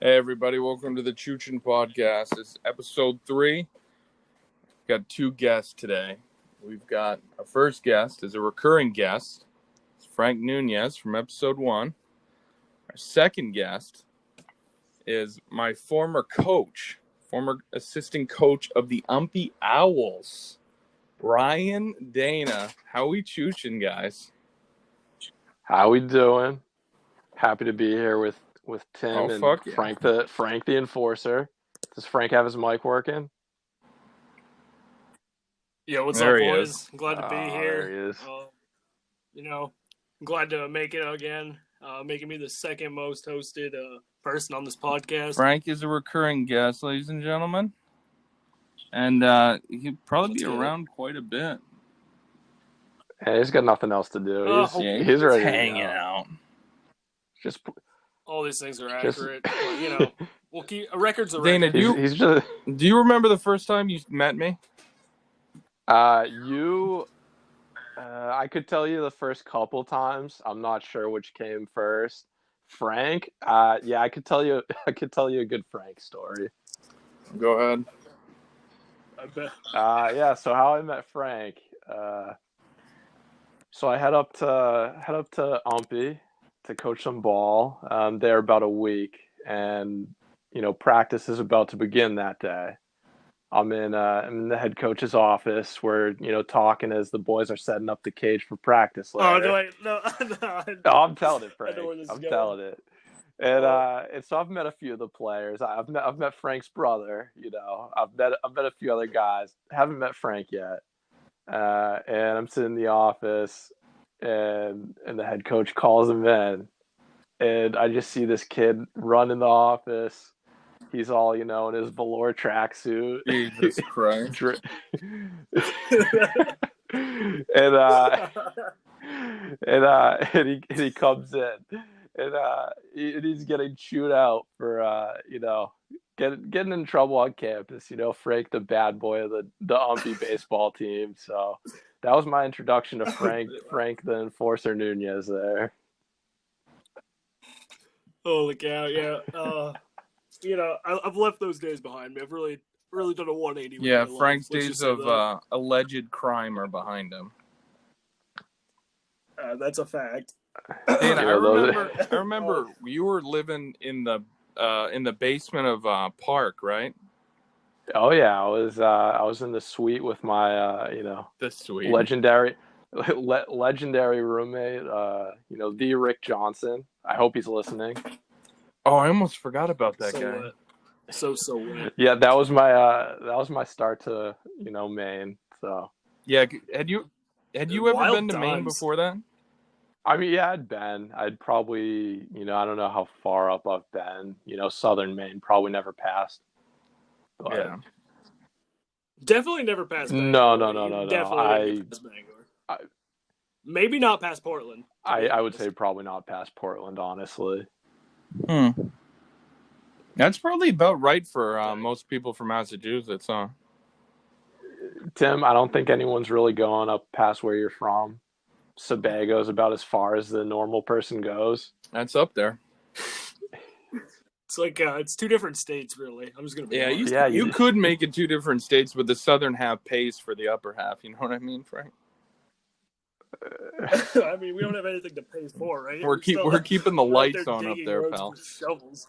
Hey everybody, welcome to the Choochin podcast. It's episode 3. We've got 2 guests today. We've got our first guest is a recurring guest. It's Frank Nunez from episode 1. Our second guest is my former assistant coach of the Umpy Owls, Brian Dana. How we choochin', guys? How we doing? Happy to be here with Tim and yeah. Frank the enforcer. Does Frank have his mic working? Yeah, what's There up, he boys? is. I'm glad to be There he here. is. I'm glad to make it again, making me the second most hosted person on this podcast. Frank is a recurring guest, ladies and gentlemen. And he'll probably be around quite a bit. Hey, he's got nothing else to do. He's ready hanging out. Just all these things are accurate. But, we'll keep records of Dana, records. Do you remember the first time you met me? I could tell you the first couple times. I'm not sure which came first. Frank, I could tell you a good Frank story. Go ahead. I bet. So how I met Frank. So I head up to Umpy to coach some ball. There about a week, and practice is about to begin that day. I'm in the head coach's office. We're talking as the boys are setting up the cage for practice later. No, I'm telling it, Frank. I'm telling it. And so I've met a few of the players. I've met Frank's brother. I've met a few other guys. Haven't met Frank yet. And I'm sitting in the office, and the head coach calls him in, and I just see this kid run in the office. He's all, in his velour tracksuit. Jesus Christ. and he comes in, and he's getting chewed out for, getting in trouble on campus. Frank, the bad boy of the Umpy baseball team. So that was my introduction to Frank the enforcer Nunez there. Holy cow! Yeah. I've left those days behind me. I've really done a 180. Yeah, Frank's days of alleged crime are behind him. That's a fact. Dan, I remember you were living in the basement of Park, right? Oh yeah, I was in the suite with my the suite legendary roommate, the Rick Johnson. I hope he's listening. Oh, I almost forgot about that guy. So wet. Yeah, that was my start to Maine. So yeah, had you ever been to Maine before that? I mean, yeah, I'd probably, I don't know how far up I've been. Southern Maine, probably never passed. But yeah. Definitely never passed Bangor. No. Definitely never passed Bangor. Maybe not past Portland. I would say probably not past Portland, honestly. That's probably about right for most people from Massachusetts, huh? Tim, I don't think anyone's really going up past where you're from. Sebago's about as far as the normal person goes. That's up there. It's like it's 2 different states, really. I'm just gonna be honest. You could make it 2 different states, but the southern half pays for the upper half. You know what I mean, Frank? I mean, we don't have anything to pay for, right? We're keeping the lights on up there, pal. Shovels.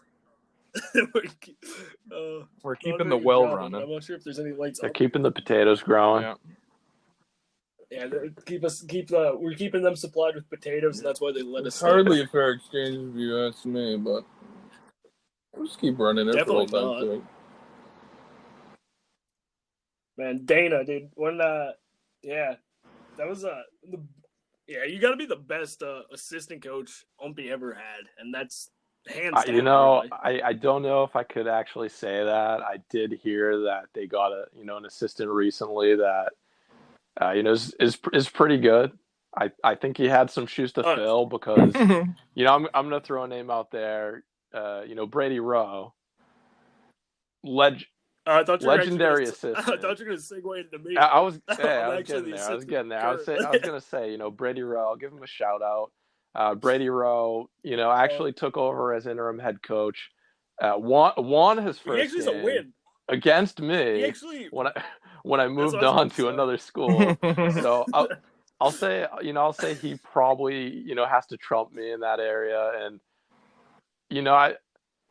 We're keeping the well running. I'm not sure if there's any lights. They're keeping the potatoes growing. Yeah, we're keeping them supplied with potatoes, and that's why they let us. Hardly a fair exchange if you ask me, but we'll just keep running it Definitely for all time. Man, Dana, dude, when that was you got to be the best assistant coach Umpy ever had, and that's hands down. Really. I don't know if I could actually say that. I did hear that they got an assistant recently that is pretty good. I think he had some shoes to fill because I'm gonna throw a name out there. Brady Rowe, legendary assistant. I thought you were going to segue into me. I was getting there. I was going to say, Brady Rowe, I'll give him a shout out. Brady Rowe, actually took over as interim head coach Won his He first actually has a game win. against He me actually. when I That's what moved I was on about to to say. another school. So I'll say he probably has to trump me in that area, and I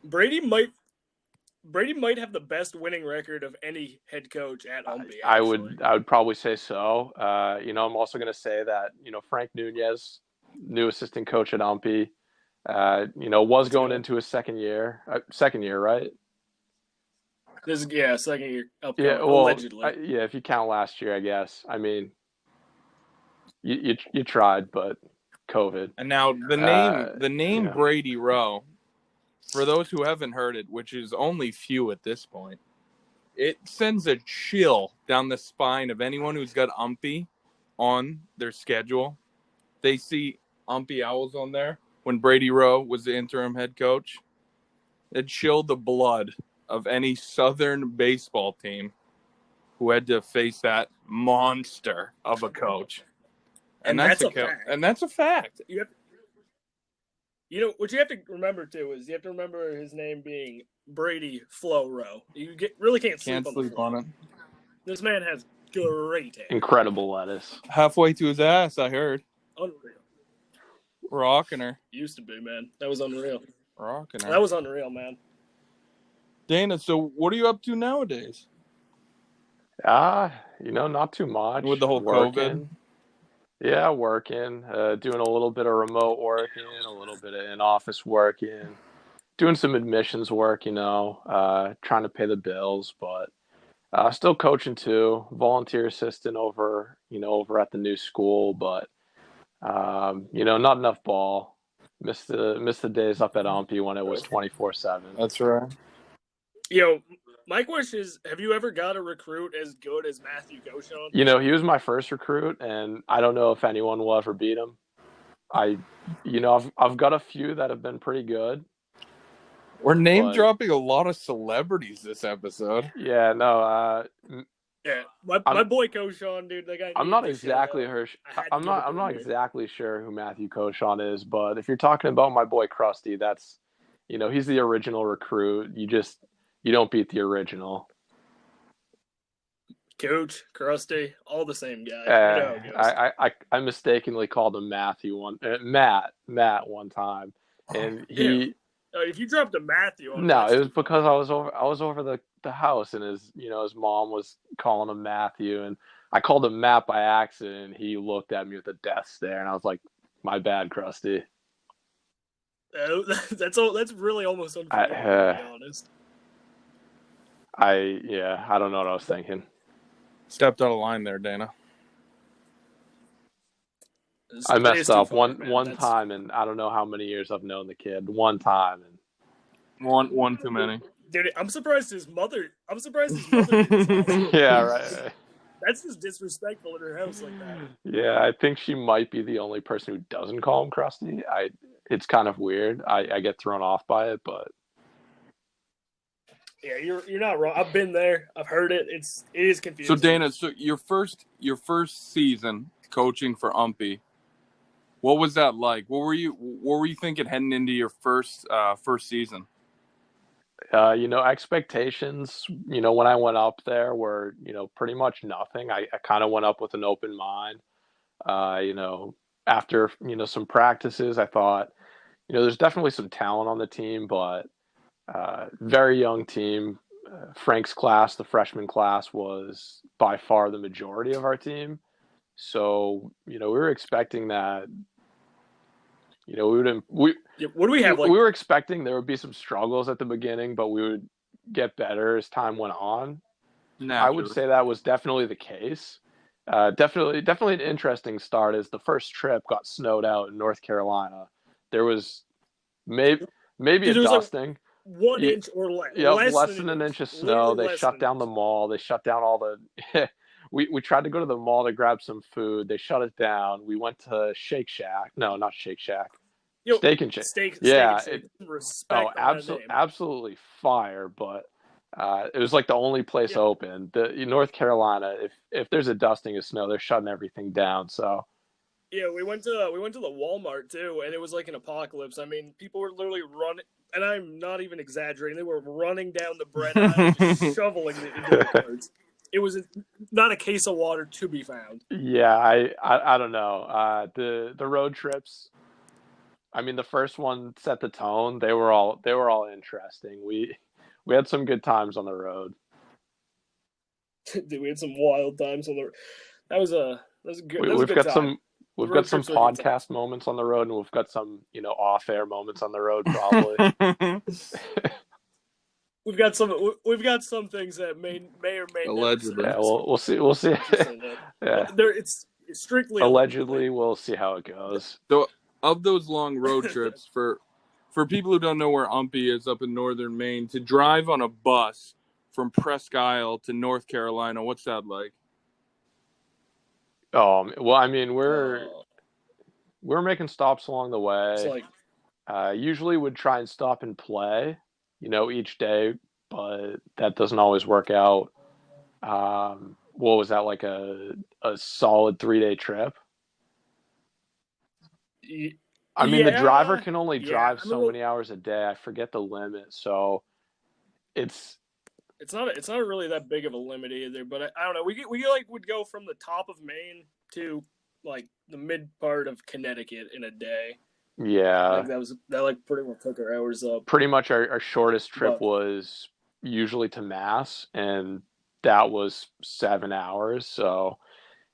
Brady might have the best winning record of any head coach at Umpy. I Actually, would probably say so. I'm also going to say that Frank Nunez, new assistant coach at Umpy, was let's going go. into his second year. Second year, right? This is second year Yeah. upcoming, Well, allegedly. yeah. If you count last year, I guess. I mean, you tried, but COVID. And now the name Yeah. Brady Rowe, for those who haven't heard it, which is only few at this point, it sends a chill down the spine of anyone who's got Umpy on their schedule. They see Umpy Owls on there when Brady Rowe was the interim head coach. It chilled the blood of any Southern baseball team who had to face that monster of a coach. And that's a fact. And that's a fact. What you have to remember too is you have to remember his name being Brady Flo Rowe. You really can't sleep on it. This man has great hair. Incredible lettuce. Halfway to his ass, I heard. Unreal. Rocking her. Used to be, man. That was unreal. Rocking her. That was unreal, man. Dana, so what are you up to nowadays? Not too much. With the whole working. COVID? Yeah, working. Doing a little bit of remote working, a little bit of in-office working, doing some admissions work, trying to pay the bills, but still coaching too. Volunteer assistant over at the new school, but not enough ball. Missed the days up at Umpy when it was 24/7. That's right. My question is, have you ever got a recruit as good as Matthew Choochin? He was my first recruit, and I don't know if anyone will ever beat him. I've got a few that have been pretty good. We're name dropping a lot of celebrities this episode. Yeah, no. My boy Choochin, dude. That guy. I'm not exactly I'm not exactly sure who Matthew Choochin is, but if you're talking about my boy Krusty, that's he's the original recruit. You don't beat the original. Coach, Krusty, all the same guy. I mistakenly called him Matt one time, and he. If you dropped a Matthew on No, it was because I was over the house, and his mom was calling him Matthew, and I called him Matt by accident. And he looked at me with a death stare, and I was like, "My bad, Krusty." That's really almost unforgivable, to be honest. I don't know what I was thinking. Stepped out of line there, Dana. I messed up one time, and I don't know how many years I've known the kid. One time, and one too many. Dude, I'm surprised his mother. Yeah, right. That's just disrespectful in her house like that. Yeah, I think she might be the only person who doesn't call him Krusty. It's kind of weird. I get thrown off by it, but yeah, you're not wrong. I've been there. I've heard it. It is confusing. So Dana, your first season coaching for Umpy, what was that like? What were you thinking heading into your first season? Expectations, when I went up there were, pretty much nothing. I kind of went up with an open mind. After, some practices, I thought, there's definitely some talent on the team, but very young team. Frank's class, the freshman class, was by far the majority of our team. So, we were expecting that. What do we have? We were expecting there would be some struggles at the beginning, but we would get better as time went on. I would say that was definitely the case. Definitely an interesting start. As the first trip got snowed out in North Carolina, there was maybe a dusting. Like 1 inch or less. Yeah, less than an inch of snow. They shut down the mall. They shut down all the. We tried to go to the mall to grab some food. They shut it down. We went to Shake Shack. No, not Shake Shack. Steak and Shake. Yeah. Absolutely fire. But it was like the only place open. In North Carolina, if there's a dusting of snow, they're shutting everything down. So. Yeah, we went to the Walmart too, and it was like an apocalypse. I mean, people were literally running. and I'm not even exaggerating. They were running down the bread aisle, just shoveling it into the carts. It was not a case of water to be found. Yeah, I don't know. The road trips. I mean, the first one set the tone. They were all interesting. We had some good times on the road. Dude, we had some wild times on the. That was a good. That was a We've good got time. we've Road got some trips are a good time. podcast moments on the road, and we've got some off-air moments on the road probably. We've got some things that may or may Allegedly. never. Yeah, we'll see. We'll see. Yeah, It's strictly allegedly, we'll see how it goes. So, of those long road trips, for people who don't know where Umpy is up in northern Maine, to drive on a bus from Presque Isle to North Carolina, what's that like? Well, I mean, we're making stops along the It's way. like Usually would try and stop and play, each day, but that doesn't always work out. What was that, like a solid 3-day trip? I mean, the driver can only drive so many hours a day. I forget the limit, so it's not really that big of a limit either. But I don't know. We would go from the top of Maine to like the mid part of Connecticut in a day. Yeah. That pretty much took our hours up. Pretty much our shortest trip was usually to Mass, and that was 7 hours. So,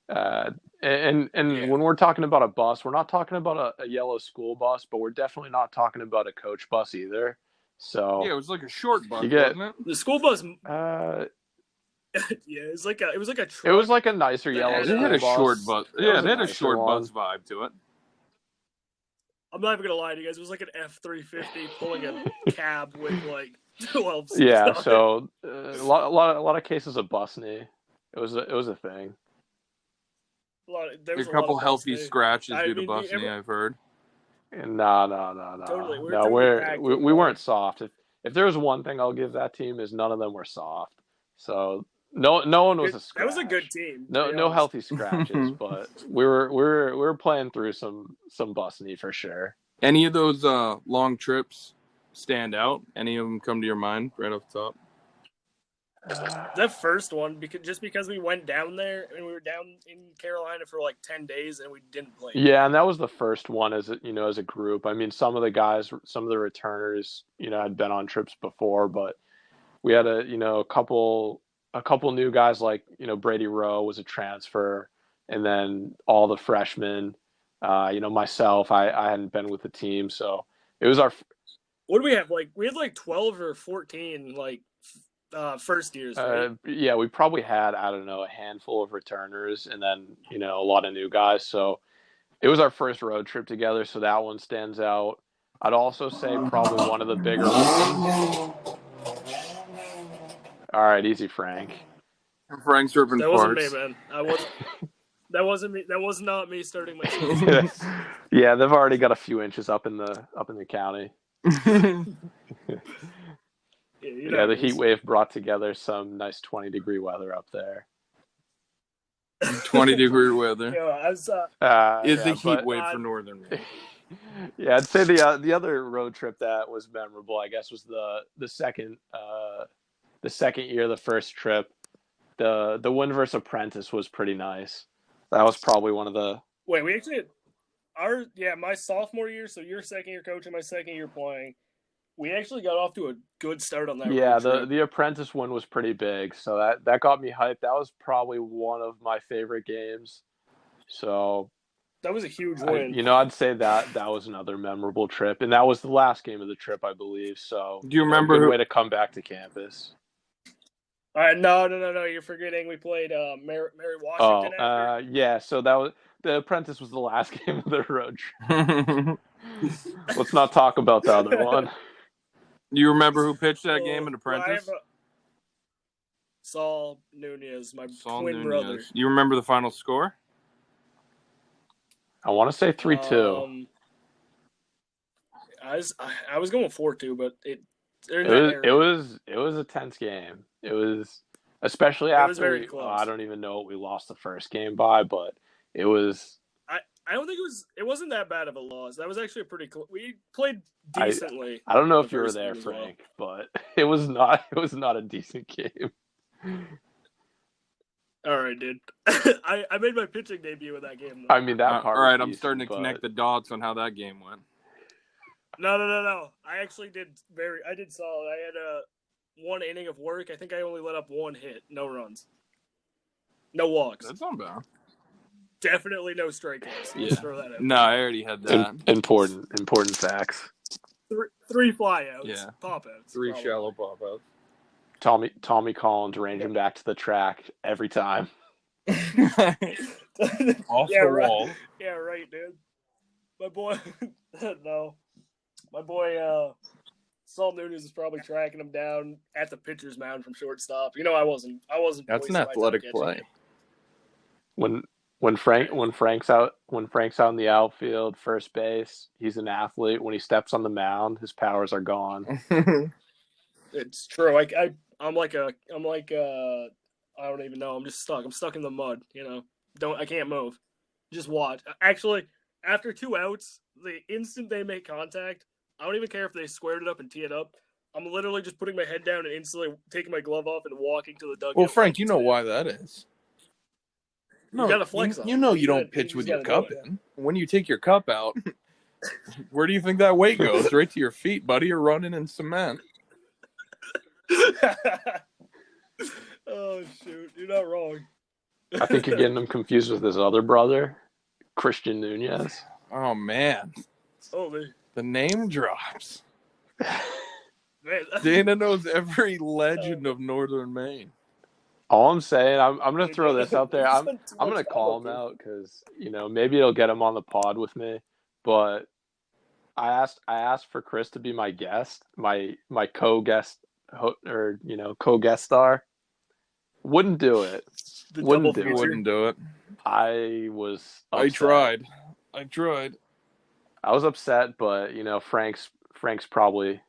and when we're talking about a bus, we're not talking about a yellow school bus, but we're definitely not talking about a coach bus either. So yeah, it was like a short bus, wasn't it? The school bus. Yeah, it was like a truck. It was like a nicer yellow school bus. They had a short bus. Yeah, they had a short bus vibe to it. I'm not even gonna lie to you guys. It was like an F-350 pulling a cab with like 12 seats. Yeah, so a lot of cases of busney. It was a thing. There was a couple of healthy scratches due to busney, I've heard. No. Totally, we weren't soft. If there was one thing I'll give that team is none of them were soft. So no one was a scratch. That was a good team. No healthy scratches, but we were playing through some busney for sure. Any of those long trips stand out? Any of them come to your mind right off the top? That first one, because we went down there and we were down in Carolina for like 10 days and we didn't play. Yeah, and that was the first one as a group. I mean, some of the guys, some of the returners, had been on trips before, but we had a couple new guys like, Brady Rowe was a transfer, and then all the freshmen, myself, I hadn't been with the team, so it was our. What do we have? We had 12 or 14 first years, right? Yeah, we probably had, I don't know, a handful of returners and then, a lot of new guys. So it was our first road trip together. So that one stands out. I'd also say probably one of the bigger ones. All right, easy, Frank. Frank's ripping That parts. wasn't me, man. That wasn't me. That was not me starting my season. Yeah, they've already got a few inches up in the county. Yeah, the heat wave brought together some nice 20-degree weather up there. 20-degree weather. Yeah, is the heat wave for northern Maine. Yeah, I'd say the other road trip that was memorable, I guess, was the second year, the first trip. The win versus Apprentice was pretty nice. That was probably one of the. Wait, we actually my sophomore year, so your second year coaching, my second year playing. We actually got off to a good start on that. Yeah, road trip. the Apprentice win was pretty big, so that got me hyped. That was probably one of my favorite games. So that was a huge win. I'd say that was another memorable trip, and that was the last game of the trip, I believe. So do you remember good way to come back to campus? All right, no, you're forgetting. We played Mary Washington. Yeah. So that was the Apprentice was the last game of the road trip. Let's not talk about the other one. Do you remember who pitched that game in Apprentice? Saul Nunez, my twin brother. You remember the final score? I want to say 3-2. I was going 4-2, but it was a tense game. It was, especially after very close. I don't even know what we lost the first game by, but it was. I don't think it wasn't that bad of a loss. That was actually we played decently. I don't know the if you were first there, game as well. Frank, but it was not a decent game. All right, dude. I made my pitching debut in that game, though. I mean, that part all was right, I'm decent, starting to but connect the dots on how that game went. No. I actually I did solid. I had 1 inning of work. I think I only let up 1 hit, no runs, no walks. That's not bad. Definitely no strikeouts. Yeah. Let's throw that out. No, I already had that. important facts. 3 flyouts. Yeah. Pop-outs. 3 probably. shallow pop-outs. Tommy Collins ranging back to the track every time. Off Yeah, the right. wall. Yeah, right, dude. My boy, no. My boy, Saul Nunez is probably tracking him down at the pitcher's mound from shortstop. You know, I wasn't. That's an wasting my time athletic catching play. him. When Frank's out in the outfield, first base, he's an athlete. When he steps on the mound, his powers are gone. It's true. I'm like I don't even know. I'm just stuck. I'm stuck in the mud. You know, I can't move. Just watch. Actually, after 2 outs, the instant they make contact, I don't even care if they squared it up and tee it up. I'm literally just putting my head down and instantly taking my glove off and walking to the dugout. Well, Frank, you know why that is. You gotta flex on it. You know you don't pitch with your cup in. When you take your cup out, where do you think that weight goes? Right to your feet, buddy. You're running in cement. Oh, shoot. You're not wrong. I think you're getting him confused with his other brother, Christian Nunez. Oh, man. Holy. The name drops. Man. Dana knows every legend of Northern Maine. All I'm saying, I'm going to throw this out there. I'm going to call him out because, maybe it'll get him on the pod with me. But I asked for Cris to be my guest, my co-guest or co-guest star. Wouldn't do it. Wouldn't do it. I was upset. I tried. I was upset, but Frank's probably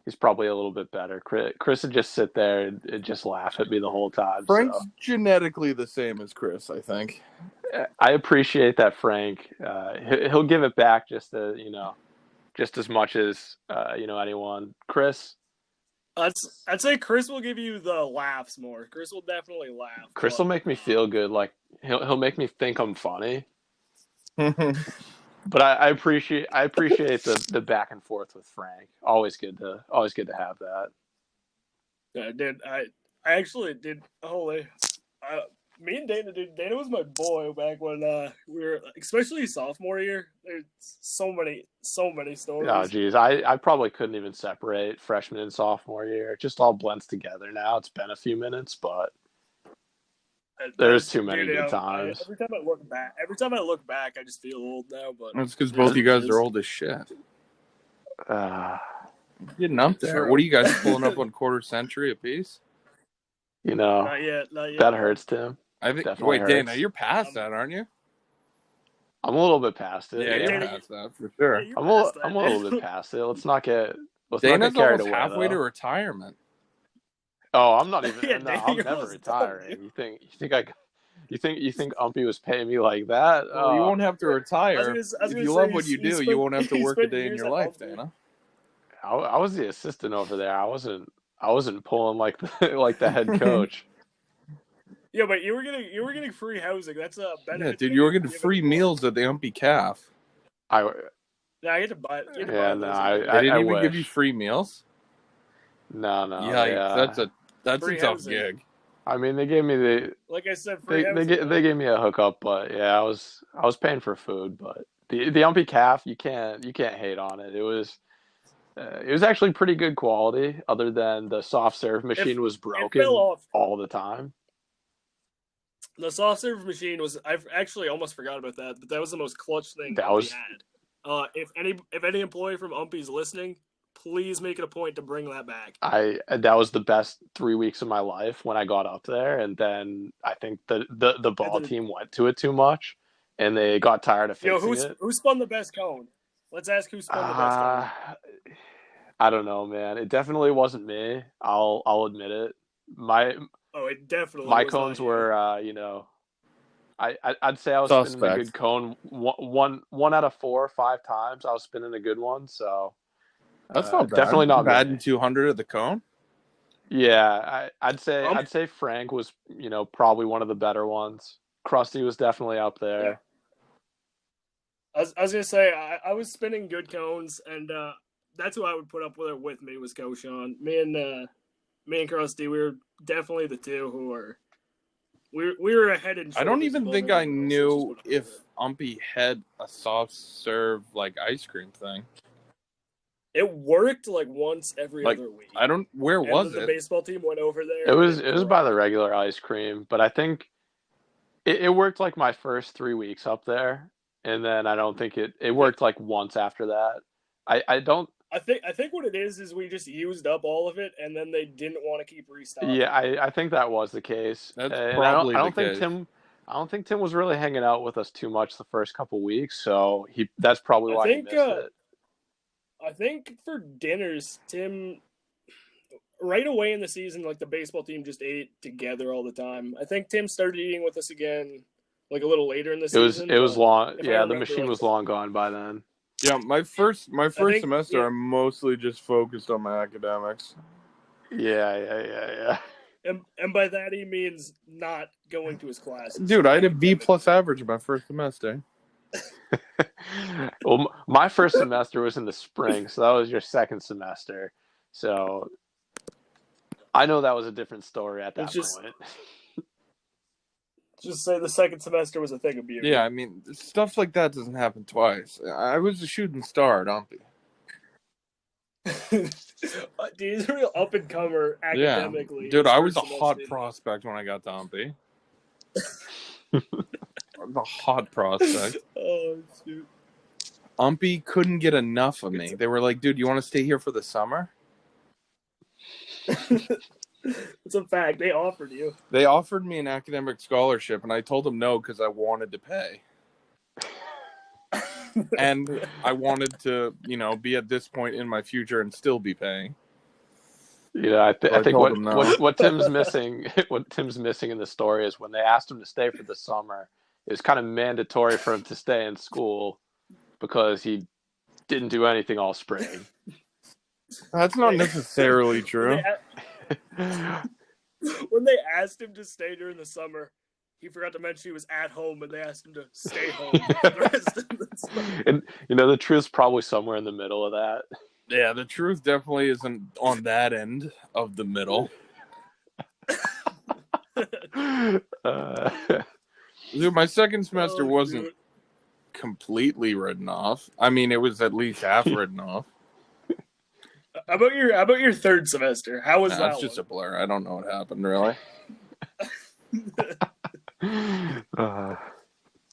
a little bit better. Cris would just sit there and just laugh at me the whole time. Frank's genetically the same as Cris, I think. I appreciate that, Frank. He'll give it back just as much as anyone. Cris. I'd say Cris will give you the laughs more. Cris will definitely laugh. Cris will make me feel good. Like he'll make me think I'm funny. But I appreciate the back and forth with Frank. Always good to have that. Yeah, dude. I actually did. Holy. Me and Dana, dude. Dana was my boy back when we were, especially sophomore year. There's so many stories. Oh, geez. I probably couldn't even separate freshman and sophomore year. It just all blends together now. It's been a few minutes, but there's too many good times. Every time I look back, I just feel old now. But that's because both you guys are old as shit. Getting up there. True. What are you guys pulling up on quarter century apiece? Not yet. That hurts, Tim. I think. Definitely wait, hurts. Dana, you're past that, aren't you? I'm a little bit past it. Yeah, you're past that for sure. Yeah, I'm a little bit past it. Let's not get Dana's carried almost away. Halfway to retirement. Oh, I'm not even. I'm Dana never retiring. You think Umpy was paying me like that? Well, you won't have to retire. If you love what you do, you won't have to work a day in your life, Dana. I was the assistant over there. I wasn't pulling like the head coach. Yeah, but you were getting free housing. That's a benefit. Yeah, dude, you were getting free meals at the Umpy Calf. Yeah, I had to buy it. They didn't even give you free meals. No. Yeah, that's free a tough housing. gig. I mean, they gave me like I said, free housing. They gave me a hookup, but yeah, I was paying for food. But the Umpy Calf, you can't hate on it. It was actually pretty good quality, other than the soft serve machine was broken all the time. The soft serve machine was. I've actually almost forgot about that, but that was the most clutch thing that we had. If any employee from Umpy's listening, please make it a point to bring that back. That was the best 3 weeks of my life when I got up there, and then I think the ball team went to it too much, and they got tired of fixing it. Who spun the best cone? Let's ask who spun the best cone. I don't know, man. It definitely wasn't me. I'll admit it. It definitely. My cones were, I I'd say I was spinning a Suspect. good cone one out of 4 or 5 times. I was spinning a good one, so That's not bad. definitely not Batting me. 200 at the cone. Yeah, I'd Um, say Frank was probably one of the better ones. Krusty was definitely up yeah. there. I was gonna say I was spinning good cones, and that's who I would put up with me was Choochin. Me and Krusty, we were definitely the two who were we were ahead and shoulders. I don't even above think I everyone else, knew which is if Umpy had a soft serve like ice cream thing. it worked like once every Like other week. I don't. Where And was then the it? baseball team went over there. It was and by the regular ice cream, but I think it worked like my first 3 weeks up there, and then I don't think it worked like once after that. I don't. I think what it is we just used up all of it, and then they didn't want to keep restocking. Yeah, I think that was the case. That's And probably I the don't think case. Tim was really hanging out with us too much the first couple weeks, so that's probably why he missed it. I think for dinners, Tim right away in the season, like the baseball team just ate together all the time. I think Tim started eating with us again like a little later in the season. It was long. If I Yeah, the remember, machine like, was long gone by then. Yeah, my first think, semester, yeah. I'm mostly just focused on my academics. Yeah. And by that he means not going to his classes. Dude, I had a B+ average in my first semester. Well, my first semester was in the spring, so that was your second semester. So I know that was a different story at that point. Just say the second semester was a thing of beauty. Yeah, I mean, stuff like that doesn't happen twice. I was a shooting star at Umpy. Dude, he's a real up and comer academically. Yeah. Dude, I was a hot prospect when I got to Umpy. The hot prospect. Oh, shoot. Umpy couldn't get enough of me. They were like, dude, you want to stay here for the summer? It's a fact. They offered you. They offered me an academic scholarship, and I told them no because I wanted to pay. And I wanted to, be at this point in my future and still be paying. Yeah, I think no. what Tim's missing, what Tim's missing in the story is when they asked him to stay for the summer, it was kind of mandatory for him to stay in school because he didn't do anything all spring. That's not necessarily true. When they asked him to stay during the summer, he forgot to mention he was at home, and they asked him to stay home for the rest of the summer. And the truth's probably somewhere in the middle of that. Yeah, the truth definitely isn't on that end of the middle. Dude, my second semester wasn't completely written off. I mean, it was at least half written off. How about your third semester? How was that? It's just a blur. I don't know what happened, really.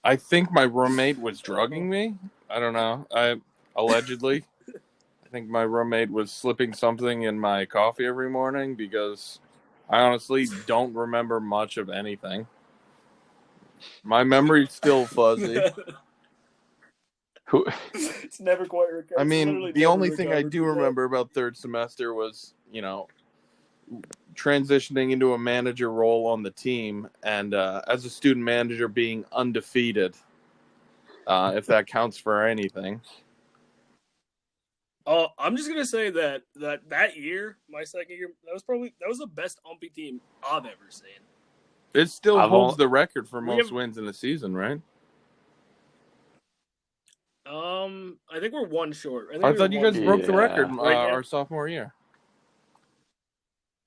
I think my roommate was drugging me. I don't know. Allegedly. I think my roommate was slipping something in my coffee every morning because I honestly don't remember much of anything. My memory's still fuzzy. It's never quite recovered. I mean, the only thing I do remember about third semester was, transitioning into a manager role on the team and as a student manager being undefeated, if that counts for anything. I'm just gonna say that year, my second year, that was the best Umpy team I've ever seen. It still holds the record for most wins in the season, right? I think we're one short. I thought you guys broke the record our sophomore year.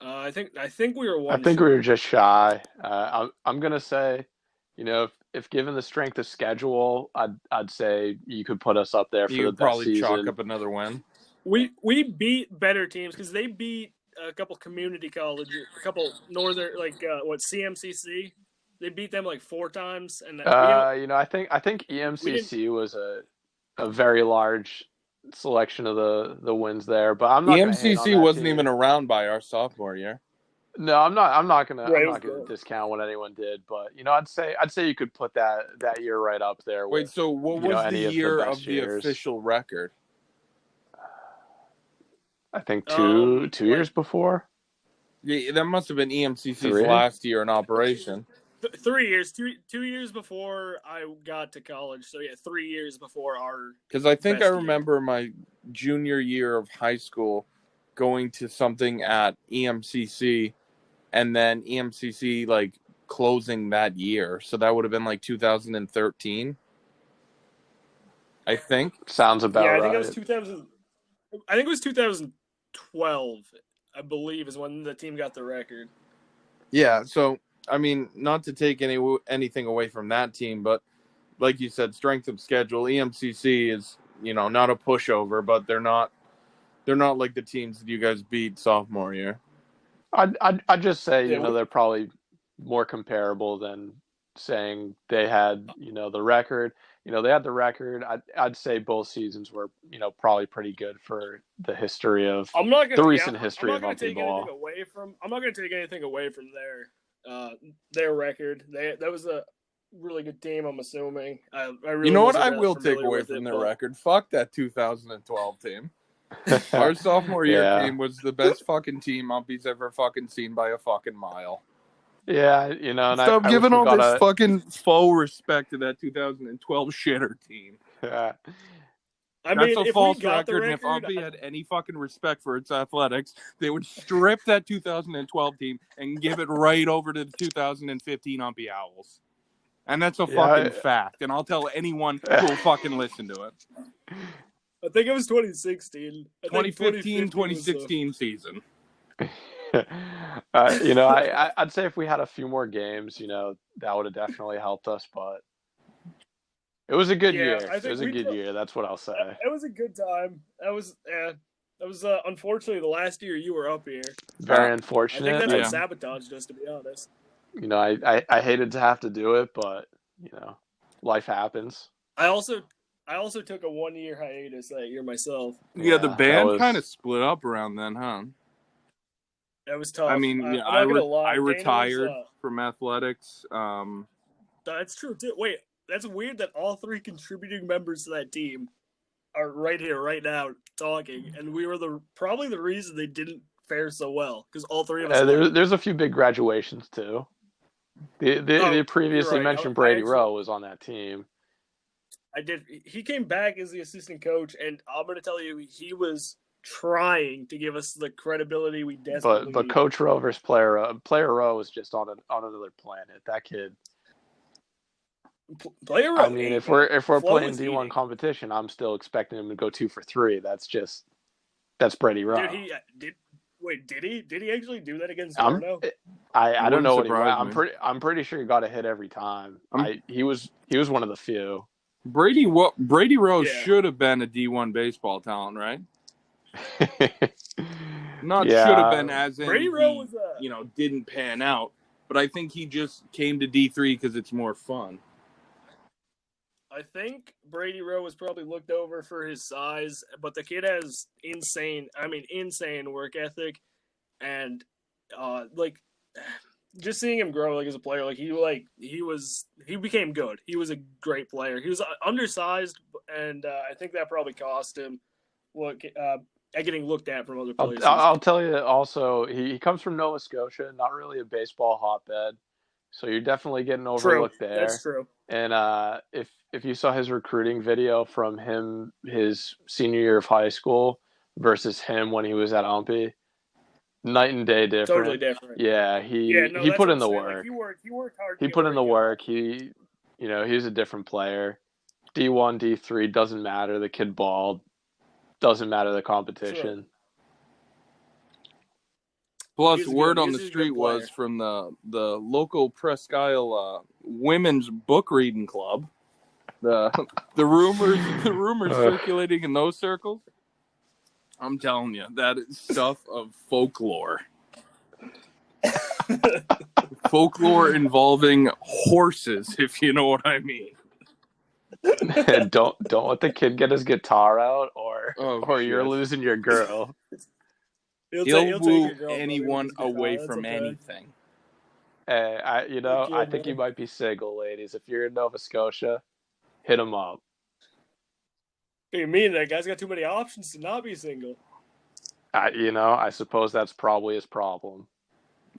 I think we were one. I think we were just shy. I'm gonna say, if given the strength of schedule, I'd say you could put us up there for the best season. You probably chalk up another win. We beat better teams because they beat a couple community colleges, a couple northern CMCC. They beat them like 4 times, and I think EMCC was a very large selection of the wins there, but I'm not. EMCC wasn't even around by our sophomore year. No, I'm not gonna discount what anyone did, but I'd say you could put that year right up there. Wait, so what was the year of the official record? I think two years before. Yeah, that must have been EMCC's last year in operation. 3 years, 2 years before I got to college. So yeah, 3 years before our. Because I think I best year. remember my junior year of high school going to something at EMCC, and then EMCC like closing that year. So that would have been like 2013. I think. Sounds about Yeah, I right. think it was 2000. I think it was 2012. I believe is when the team got the record. Yeah. So I mean, not to take anything away from that team, but like you said, strength of schedule. EMCC is not a pushover, but they're not like the teams that you guys beat sophomore year. I'd just say Yeah, they're probably more comparable than saying they had the record. They had the record. I'd say both seasons were probably pretty good for the history of I'm not gonna. the recent I'm history not of gonna Umpy take ball. anything away from. I'm not gonna take anything away from their record. That was a really good team. I'm assuming. I really. You know what? wasn't I that will take familiar away with from it, their but- record. Fuck that 2012 team. Our sophomore year Yeah. team was the best fucking team Umpy's ever fucking seen by a fucking mile. Yeah, and Stop I giving wish all we got this fucking faux respect to that 2012 shitter team. Yeah. I That's mean, a if false we got the record, and if record, Umpy had any fucking respect for its athletics, they would strip that 2012 team and give it right over to the 2015 Umpy Owls. And that's a fucking fact. And I'll tell anyone who will fucking listen to it. I think it was 2016. 2015, 2016 season. I'd say if we had a few more games, that would have definitely helped us. But it was a good year. It was a good year. That's what I'll say. It was a good time. That was unfortunately the last year you were up here. Very unfortunate. I think that's Yeah. what sabotaged us, to be honest. I hated to have to do it, but life happens. I also took a 1-year hiatus that year myself. Yeah, the Yeah, band kind of split up around then, huh? That was tough. I mean, I'm yeah, not gonna lie. I Dana retired was, from athletics. That's true too. Wait, that's weird that all three contributing members to that team are right here, right now, talking, and we were probably the reason they didn't fare so well because all three of us. There's a few big graduations too. The previously right. mentioned Brady Rowe was on that team. I did. He came back as the assistant coach, and I'm going to tell you, he was trying to give us the credibility we desperately But needed. Coach Rowe versus Player Rowe was just on another planet. That kid. Player Rowe. I mean, if we're playing D1 eating. competition, I'm still expecting him to go 2 for 3. That's Brady Rowe. Dude, did he actually do that against Orno? I don't know what he went. I'm pretty sure he got a hit every time. He was one of the few. Brady Rowe should have been a D1 baseball talent, right? Not should have been as in Brady Rowe was didn't pan out, but I think he just came to D3 because it's more fun. I think Brady Rowe was probably looked over for his size, but the kid has insane work ethic, and just seeing him grow as a player, he became good. He was a great player. He was undersized, and I think that probably cost him getting looked at from other places. I'll tell you also, he comes from Nova Scotia, not really a baseball hotbed, so you're definitely getting overlooked there. That's true. And if you saw his recruiting video from his senior year of high school versus him when he was at Umpy, night and day different. Totally different. Yeah, he put in the work. He worked hard. He put in the work. He's a different player. D1, D3 doesn't matter. The kid balled. Doesn't matter the competition. Sure. Plus, word on the street was from the local Presque Isle women's book reading club. The rumors circulating in those circles. I'm telling you, that is stuff of folklore. Folklore involving horses, if you know what I mean. Don't let the kid get his guitar out, or you're losing your girl. He'll woo anyone away from anything. I think he might be single, ladies. If you're in Nova Scotia, hit him up. What do you mean? That guy's got too many options to not be single. I suppose that's probably his problem.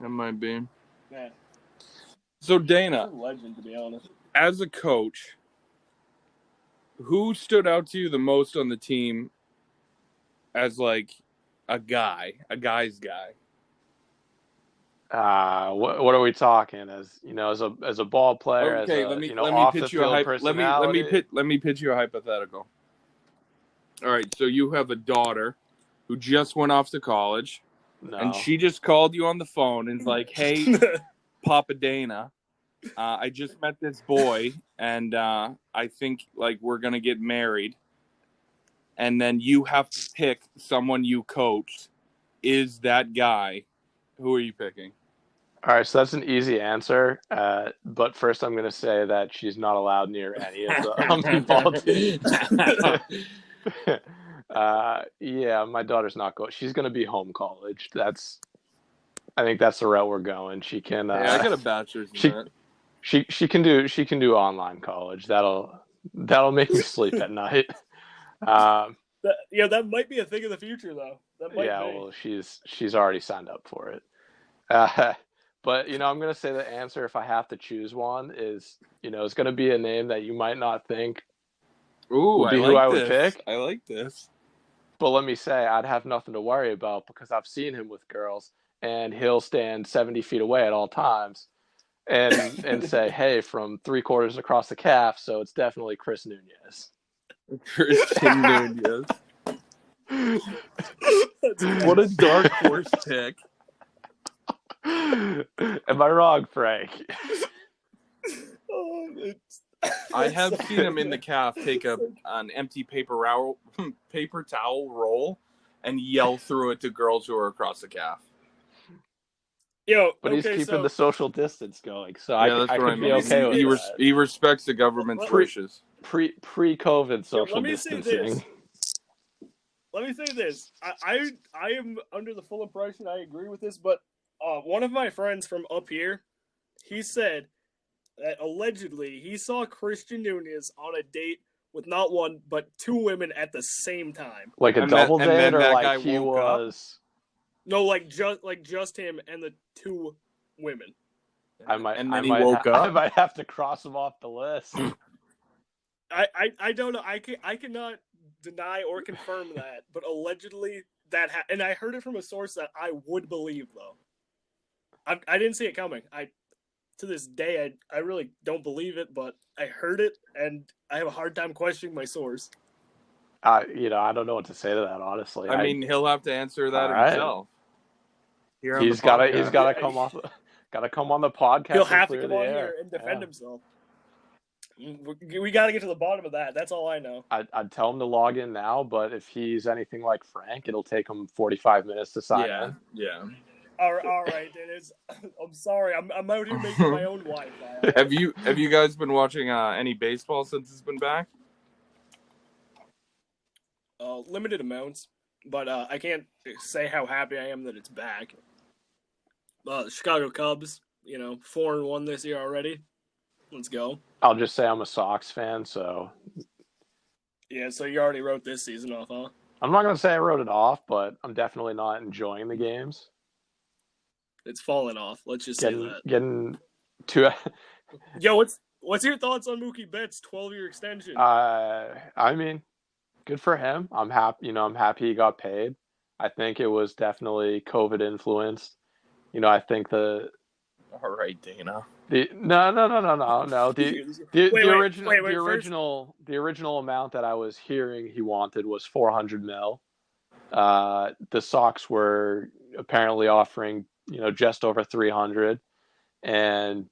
That might be. Yeah. So He's Dana, a legend, to be honest. as a coach, who stood out to you the most on the team as like a guy's guy? What are we talking as as a ball player, as Okay, a let me off the pitch you a field personality? let me pitch you a hypothetical. All right, so you have a daughter who just went off to college, and No. she just called you on the phone and is like, "Hey, Papa Dana, I just met this boy, and I think like we're gonna get married." And then you have to pick someone you coached. Is that guy? Who are you picking? All right, so that's an easy answer. But first, I'm going to say that she's not allowed near any of the ball teams. Yeah, my daughter's not going. She's going to be home college. I think that's the route we're going. She can. Hey, I got a bachelor's in She that. she can do online college. That'll make me sleep at night. That might be a thing in the future, though. That might Yeah, be. well, she's already signed up for it. Uh, but I'm going to say the answer, if I have to choose one, is it's going to be a name that you might not think Ooh, would I be who I like would this. pick. I like this. But let me say, I'd have nothing to worry about because I've seen him with girls, and he'll stand 70 feet away at all times, and say, "Hey, from 3/4 across the calf." So it's definitely Cris Nunez. Christian Nunez. What a dark horse pick. Am I wrong, Frank? I have seen him in the calf take an empty paper towel roll and yell through it to girls who are across the calf. But he's keeping the social distance going, so yeah, that's I what I could mean. be okay with that. He respects the government's wishes. Pre-COVID social let me distancing. Let me say this. I am under the full impression I agree with this, but one of my friends from up here, he said that allegedly he saw Christian Nunez on a date with not one but two women at the same time. Like a double date, or that like guy he woke up? No, like just him and the two women. I might have to cross him off the list. I don't know. I cannot deny or confirm that, but allegedly that and I heard it from a source that I would believe though. I didn't see it coming. To this day I really don't believe it, but I heard it and I have a hard time questioning my source. I don't know what to say to that, honestly. I mean, he'll have to answer that himself. He's got to come off. Got to come on the podcast. He'll have to come on here and defend himself. We got to get to the bottom of that. That's all I know. I'd tell him to log in now, but if he's anything like Frank, it'll take him 45 minutes to sign in. Yeah. All right, Dennis. I'm sorry. I'm out here making my own Wi-Fi. Have you guys been watching any baseball since it's been back? Limited amounts, but I can't say how happy I am that it's back. The Chicago Cubs, 4-1 this year already. Let's go. I'll just say I'm a Sox fan, so. Yeah, so you already wrote this season off, huh? I'm not going to say I wrote it off, but I'm definitely not enjoying the games. It's fallen off. Let's just say that. Getting to. Yo, what's your thoughts on Mookie Betts' 12-year extension? I mean, good for him. I'm happy. I'm happy he got paid. I think it was definitely COVID influenced. I think the. All right, Dana. No. The original amount that I was hearing he wanted was $400 million. The Sox were apparently offering just over 300, and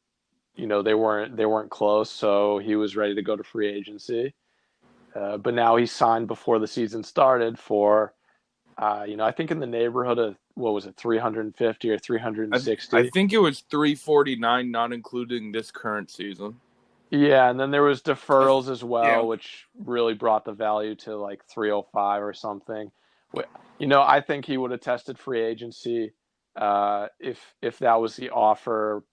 they weren't close, so he was ready to go to free agency. But now he signed before the season started for I think in the neighborhood of, what was it, 350 or 360? I think it was 349, not including this current season. Yeah, and then there was deferrals as well, which really brought the value to like 305 or something. I think he would have tested free agency if that was the offer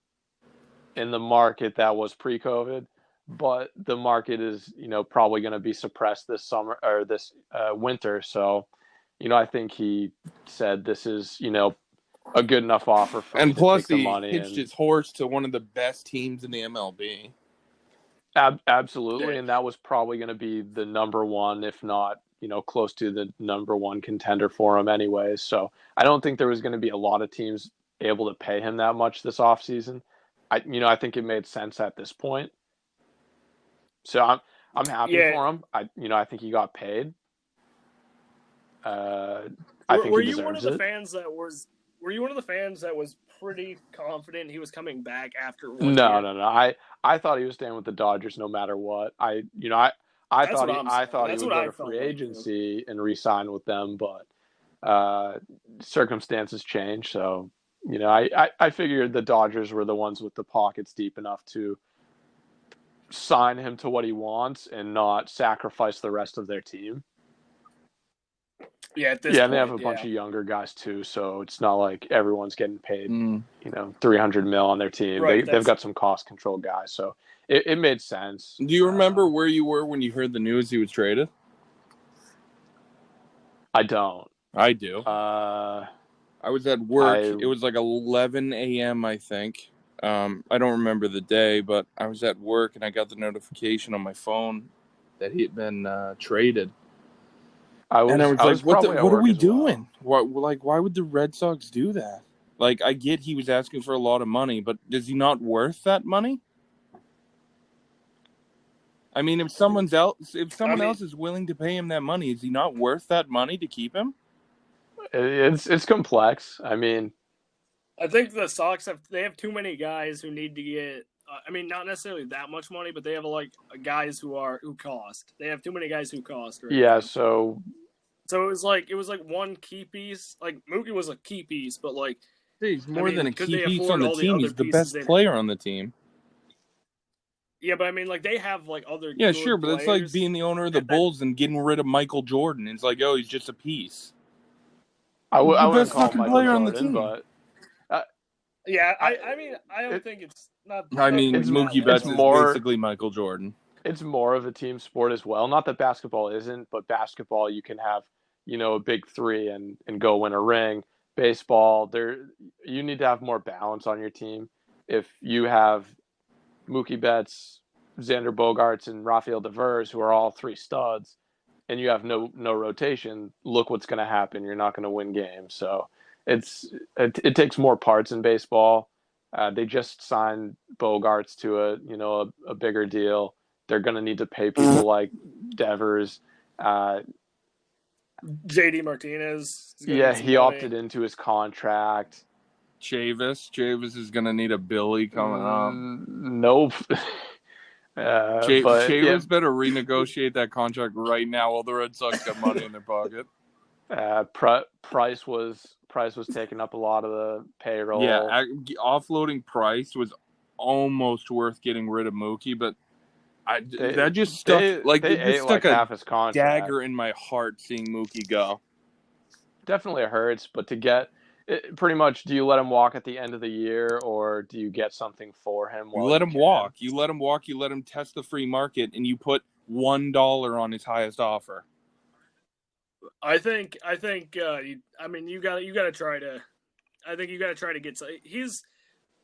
in the market that was pre-COVID. But the market is, probably going to be suppressed this summer or this winter. So, I think he said this is, a good enough offer for me And to take plus, the he money. hitched his horse to one of the best teams in the MLB. Absolutely, Yeah. and that was probably going to be the number one, if not, close to the number one contender for him anyways. So I don't think there was going to be a lot of teams able to pay him that much this offseason. I think it made sense at this point. So I'm happy Yeah. for him. I think he got paid. I think Were he you one of deserves the it. fans that was? Were you one of the fans that was pretty confident he was coming back after 1 year? No. I thought he was staying with the Dodgers no matter what. I That's thought what he I'm I saying. thought he That's would what go I to felt free like too. agency and re-sign with them, but circumstances change. So, I figured the Dodgers were the ones with the pockets deep enough to sign him to what he wants and not sacrifice the rest of their team. Yeah, at this Yeah, and they have point, a bunch yeah. of younger guys too, so it's not like everyone's getting paid, Mm. 300 mil on their team. Right. They've got some cost control guys, so it made sense. Do you remember where you were when you heard the news he was traded? I don't. I do. Uh, I was at work. I It was like 11 a.m., I think. I don't remember the day, but I was at work and I got the notification on my phone that he had been traded. And I was like, "What probably at are work we as well. doing? Why would the Red Sox do that? Like, I get he was asking for a lot of money, but is he not worth that money? I mean, if someone else is willing to pay him that money, is he not worth that money to keep him? It's complex. I mean, I think the Sox have too many guys who need to get. Not necessarily that much money, but they have guys who cost. They have too many guys who cost. Right yeah. now. So So it was like one key piece. Like Mookie was a key piece, but He's more than a could key they piece afford on the all the team. other He's the pieces best player on the team. Yeah, but they have other Yeah, good sure, but it's like being the owner of the Bulls and getting rid of Michael Jordan. It's like, oh, he's just a piece. I He's the wouldn't best call him fucking Michael player on the Jordan, team. but yeah, I don't think it's not. I mean, it's Mookie Betts is basically Michael Jordan. It's more of a team sport as well. Not that basketball isn't, but basketball you can have, a big three and go win a ring. Baseball, you need to have more balance on your team. If you have Mookie Betts, Xander Bogaerts, and Rafael Devers, who are all three studs, and you have no rotation, look what's going to happen. You're not going to win games. So it takes more parts in baseball. They just signed Bogaerts to a bigger deal. They're going to need to pay people like Devers. JD Martinez. Yeah, he opted into his contract. Chavis is going to need a Billy coming up. Nope. Chavis better renegotiate that contract right now while the Red Sox got money in their pocket. Price was taking up a lot of the payroll. Yeah, offloading Price was almost worth getting rid of Mookie, but that just stuck half his contract. Dagger in my heart seeing Mookie go. Definitely hurts, but to get pretty much, do you let him walk at the end of the year, or do you get something for him? You let him walk. You let him walk. You let him test the free market, and you put $1 on his highest offer. I think. You got to try to. I think you got to try to get. He's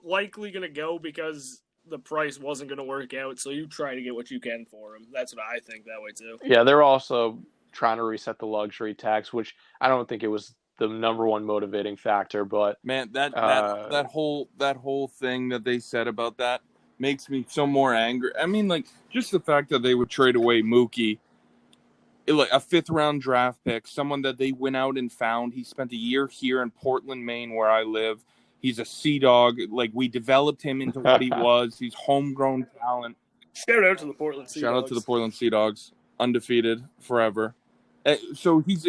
likely going to go because the price wasn't going to work out. So you try to get what you can for him. That's what I think that way too. Yeah, they're also trying to reset the luxury tax, which I don't think it was the number one motivating factor. But man, that whole thing that they said about that makes me so more angry. I mean, just the fact that they would trade away Mookie, like a 5th round draft pick, someone that they went out and found. He spent a year here in Portland, Maine, where I live. He's a Sea Dog. Like, we developed him into what he was. He's homegrown talent. Shout out to the Portland Sea Dogs. Shout out to the Portland Sea Dogs, undefeated forever. So he's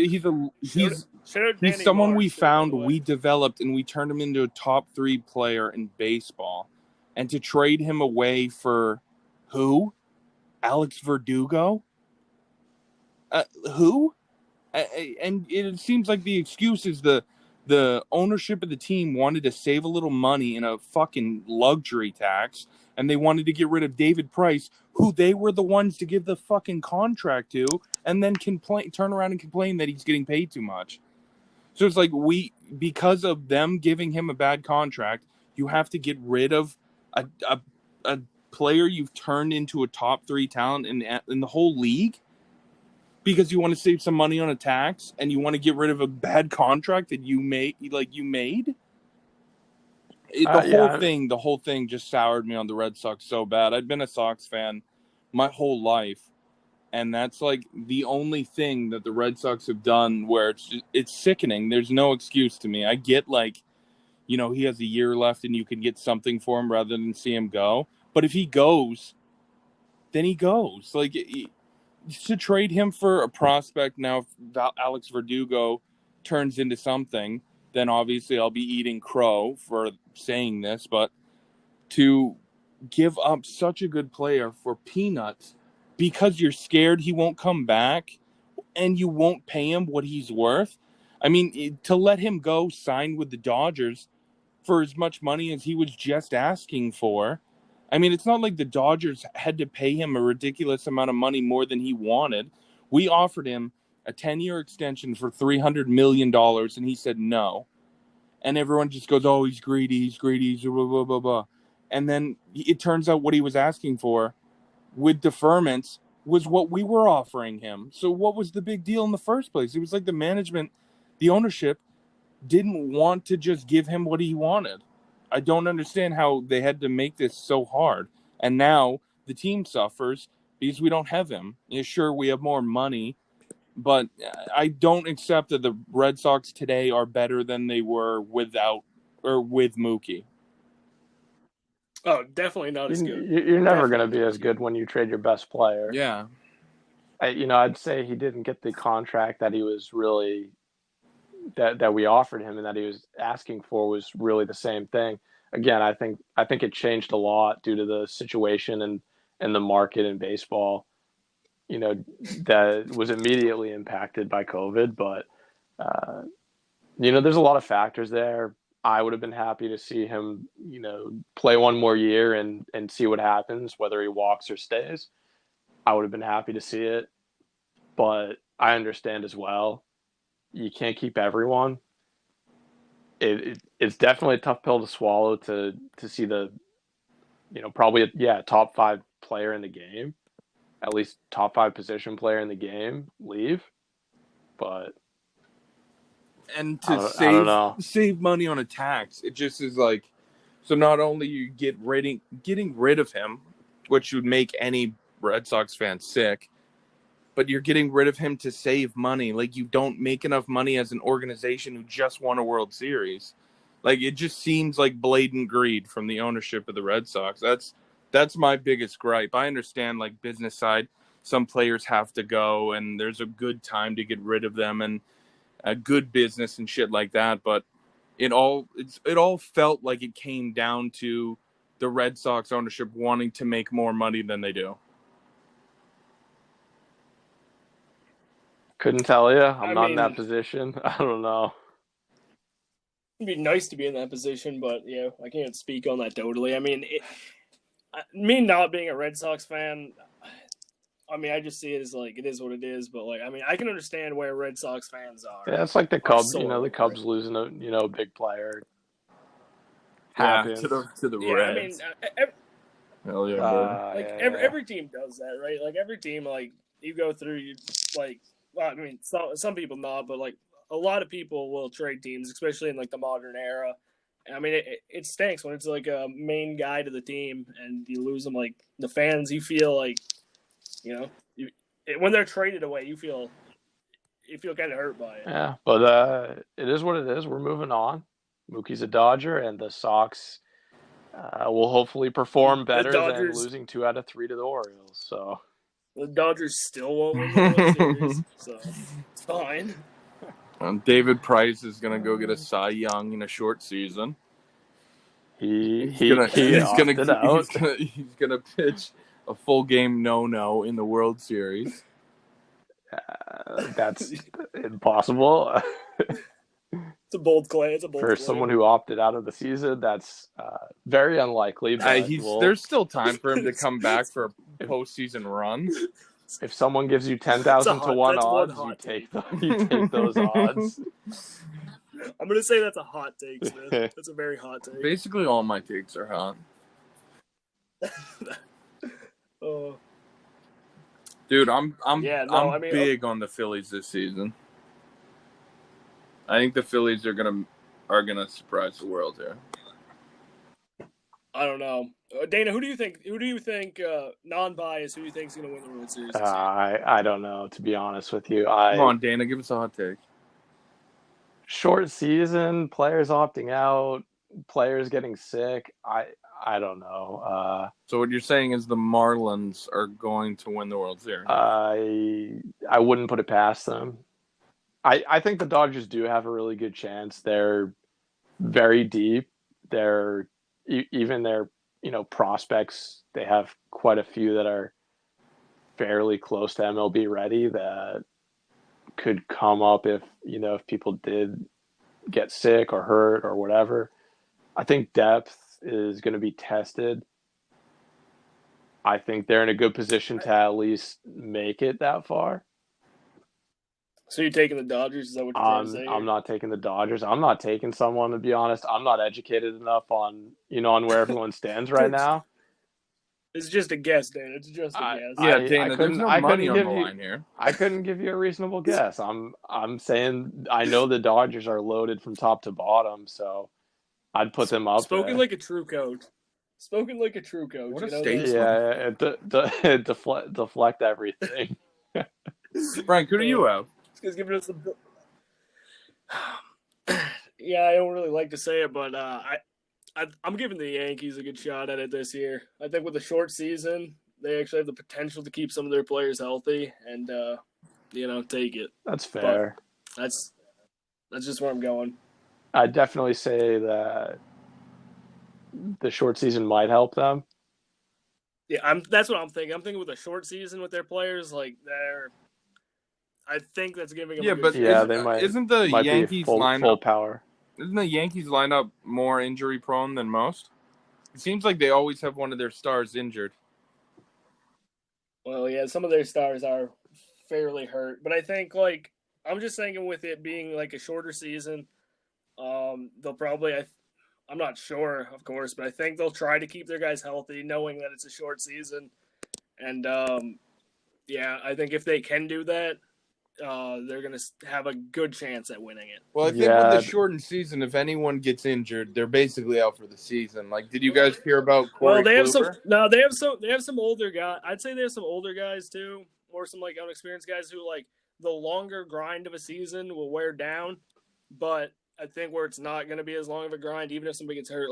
someone we found, we developed, and we turned him into a top 3 player in baseball. And to trade him away for who? Alex Verdugo? Who? And it seems like the excuse is the ownership of the team wanted to save a little money in a fucking luxury tax, and they wanted to get rid of David Price, who they were the ones to give the fucking contract to, and then turn around and complain that he's getting paid too much. So it's like we because of them giving him a bad contract, you have to get rid of a player you've turned into a top 3 talent in the whole league because you want to save some money on a tax and you want to get rid of a bad contract that you made. The whole thing just soured me on the Red Sox so bad. I've been a Sox fan my whole life, and that's like the only thing that the Red Sox have done where it's sickening. There's no excuse to me. I get like, he has a year left and you can get something for him rather than see him go. But if he goes, then he goes. Like, to trade him for a prospect now, if Alex Verdugo turns into something, then obviously I'll be eating crow for saying this, but to give up such a good player for peanuts because you're scared he won't come back and you won't pay him what he's worth. I mean, to let him go sign with the Dodgers for as much money as he was just asking for. I mean, it's not like the Dodgers had to pay him a ridiculous amount of money more than he wanted. We offered him a 10-year extension for $300 million, and he said no. And everyone just goes, oh, he's greedy, blah, blah, blah, blah. And then it turns out what he was asking for with deferments was what we were offering him. So what was the big deal in the first place? It was like the management, the ownership, didn't want to just give him what he wanted. I don't understand how they had to make this so hard. And now the team suffers because we don't have him. Sure, we have more money, but I don't accept that the Red Sox today are better than they were with Mookie. Oh, definitely not as good. You're never going to be as good when you trade your best player. Yeah. I'd say he didn't get the contract that he was really that we offered him and that he was asking for was really the same thing. Again, I think it changed a lot due to the situation and the market in baseball, that was immediately impacted by COVID. But, there's a lot of factors there. I would have been happy to see him, play one more year and see what happens, whether he walks or stays. I would have been happy to see it. But I understand as well, you can't keep everyone. It's definitely a tough pill to swallow to see the, probably top 5 player in the game, at least top 5 position player in the game leave. But and I don't know. Save money on a tax, it just is like, so not only you getting rid of him, which would make any Red Sox fan sick, but you're getting rid of him to save money. Like, you don't make enough money as an organization who just won a World Series. Like, it just seems like blatant greed from the ownership of the Red Sox. That's my biggest gripe. I understand, like, business side, some players have to go and there's a good time to get rid of them and a good business and shit like that. But it all felt like it came down to the Red Sox ownership wanting to make more money than they do. Couldn't tell you. I'm not in that position. I don't know. It'd be nice to be in that position, but I can't speak on that totally. I mean, me not being a Red Sox fan, I mean, I just see it as like it is what it is. But like, I mean, I can understand where Red Sox fans are. Yeah, it's like the Cubs. The Cubs losing a big player. Happens. To the Reds. I mean, every team does that, right? Like every team, like you go through, I mean, some people not, but like a lot of people will trade teams, especially in like the modern era. I mean, it stinks when it's like a main guy to the team and you lose them. Like the fans, you feel like, when they're traded away, you feel kind of hurt by it. Yeah, but it is what it is. We're moving on. Mookie's a Dodger, and the Sox will hopefully perform better than losing 2 out of 3 to the Orioles. So the Dodgers still won't win the World Series, so it's fine. David Price is gonna go get a Cy Young in a short season. He's gonna gonna pitch a full game no in the World Series. That's impossible. It's a bold claim. For someone who opted out of the season, that's very unlikely. But there's still time for him to come back for a postseason run. If someone gives you 10,000 to 1 odds, you take those odds. I'm gonna say that's a hot take, Smith. That's a very hot take. Basically, all my takes are hot. Dude, I'm big on the Phillies this season. I think the Phillies are gonna surprise the world here. I don't know, Dana. Who do you think? Non-biased. Who do you think is gonna win the World Series? This year? I don't know, to be honest with you. Come on, Dana, give us a hot take. Short season, players opting out, players getting sick. I don't know. So what you're saying is the Marlins are going to win the World Series? I wouldn't put it past them. I think the Dodgers do have a really good chance. They're very deep. They're even their prospects. They have quite a few that are fairly close to MLB ready that could come up if people did get sick or hurt or whatever. I think depth is going to be tested. I think they're in a good position to at least make it that far. So you're taking the Dodgers? Is that what you're trying to say? I'm not taking the Dodgers. I'm not taking someone, to be honest. I'm not educated enough on where everyone stands right now. It's just a guess, Dan. It's just a guess. Yeah, Dana, there's no money on the line here. I couldn't give you a reasonable guess. I'm saying I know the Dodgers are loaded from top to bottom, so I'd put them up. Spoken like a true coach. What a statement. Yeah, deflect everything. Frank, who do you have? This guy's giving us the. Yeah, I don't really like to say it, but I'm giving the Yankees a good shot at it this year. I think with a short season, they actually have the potential to keep some of their players healthy and take it. That's fair. But that's just where I'm going. I'd definitely say that the short season might help them. Yeah, that's what I'm thinking. I'm thinking with a short season with their players, I think that's giving them. They might. Isn't the Yankees lineup full power? Isn't the Yankees lineup more injury prone than most? It seems like they always have one of their stars injured. Well, yeah, some of their stars are fairly hurt, but I think I'm just thinking with it being like a shorter season, they'll probably. I'm not sure, of course, but I think they'll try to keep their guys healthy, knowing that it's a short season. And I think if they can do that, they're going to have a good chance at winning it. Well, I think with the shortened season, if anyone gets injured, they're basically out for the season. Did you guys hear about Corey Kluber? They have some older guys. I'd say they have some older guys too, or some unexperienced guys who the longer grind of a season will wear down. But I think where it's not going to be as long of a grind, even if somebody gets hurt,